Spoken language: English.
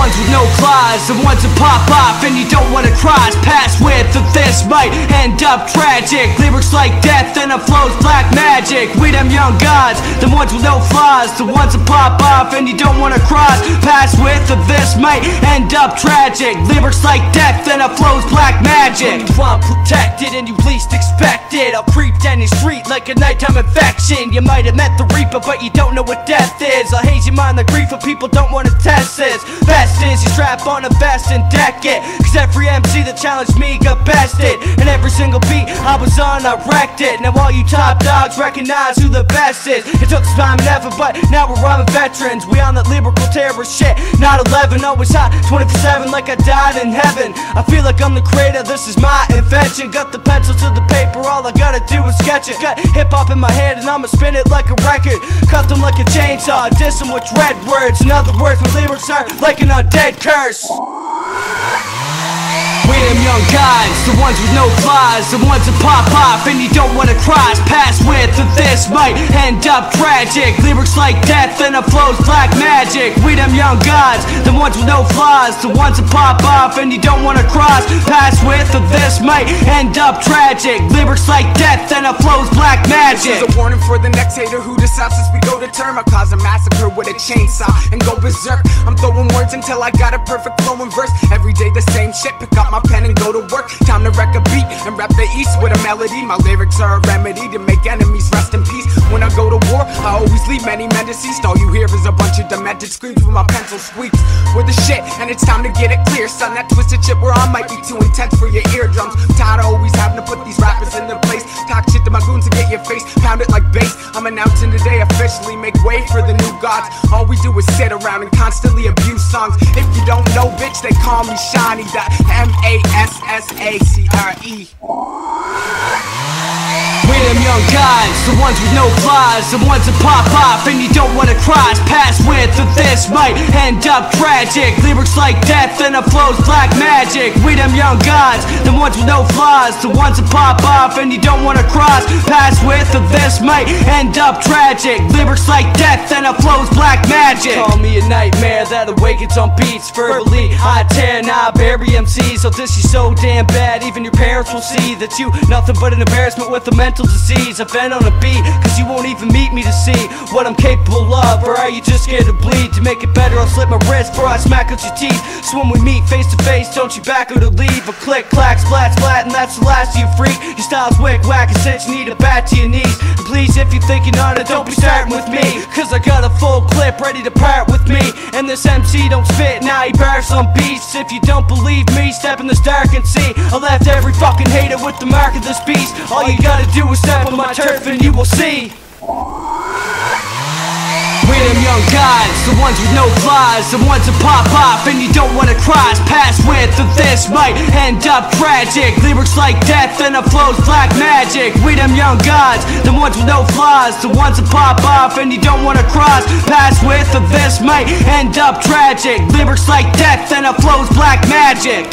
ones with no claws, the ones that pop off and you don't wanna cross paths with. That this might end up tragic. Lyrics like death and it flows black magic. We them young gods, the ones with no flaws, the ones that pop off and you don't wanna cross paths with. That this might end up tragic. Lyrics like death and it flows black magic. You unprotected and you least expect it. I'll creep down your street like a nighttime infection. You might have met the reaper but you don't know what death is. I'll haze your mind like grief, but people don't wanna test this. Best is you strap on a vest and deck it, cause every MC that challenged me got bested. And every single beat I was on, I wrecked it. Now all you top dogs recognize who the best is. It took some time and effort, but now we're rhyming veterans. We on that lyrical terrorist shit, not 11, always hot 24/7 like I died in heaven. I feel like I'm the creator, this is my invention. Got the pencil to the paper, all I gotta do is sketch it. Got hip-hop in my head and I'ma spin it like a record. Cut them like a chainsaw, diss them with dread words. In other words, my lyrics are like an undead curse. We them young guys, the ones with no flaws, the ones that pop off and you don't wanna cross paths with. That this might end up tragic. Lyrics like death and it flows black magic. We them young gods, the ones with no flaws, the ones that pop off and you don't wanna cross paths with. That this might end up tragic. Lyrics like death and it flows black magic. This is a warning for the next hater who decides as we go to term. I cause a massacre with a chainsaw and go berserk. I'm throwing words until I got a perfect flowing verse. Every day the same shit, pick up my pen and go to work. Time to wreck a beat and rap the east with a melody. My lyrics are a remedy to make enemies rest in peace. When I go to war, I always leave many men deceased. All you hear is a bunch of demented screams when my pencil squeaks. We're the shit and it's time to get it clear. Son, that twisted shit we're on might be too intense for your eardrums. I'm tired of always having to put these rappers in their place. Talk shit to my goons and get your face pounded like bass. I'm announcing today officially, make way for the new gods. All we do is sit around and constantly abuse songs. If you don't know, bitch, they call me Shawny, the M-A-S-S-A-C-R-E. We them young guys, the ones with no flaws, the ones that pop off and you don't wanna cross paths with. That this might end up tragic. Lyrics like death and it flows black magic. We them young gods, the ones with no flaws, the ones that pop off and you don't wanna cross paths with. That this might end up tragic. Lyrics like death and it flows black magic. Call me a nightmare that awakens on beats. Verbally I tear, now I bury MCs. So this is so damn bad, even your parents will see that you nothing but an embarrassment with a mental disease. I've been on a beat, cause you won't even meet me to see what I'm capable of. Or are you just scared to bleed? To make it better, I'll slip my wrist before I smack out your teeth. So when we meet face to face, don't you back or to leave. A click, clack, splat, splat, and that's the last of you freak. Your style's wick, whack, and since you need a bat to your knees. And please, if you're thinking on it, don't be starting with me, cause I got a full clip ready to part with me. And this MC don't spit, now he bars on beats. If you don't believe me, step in this dark and see. I left every fucking hater with the mark of this beast. All you gotta do is step on my turf and you will see. We them young guys, the ones with no flaws, the ones that pop off and you don't wanna cross paths with. That this might end up tragic. Lyrics like death and it flows black magic. We them young gods, the ones with no flaws, the ones that pop off and you don't wanna cross paths with. That this might end up tragic. Lyrics like death and it flows black magic.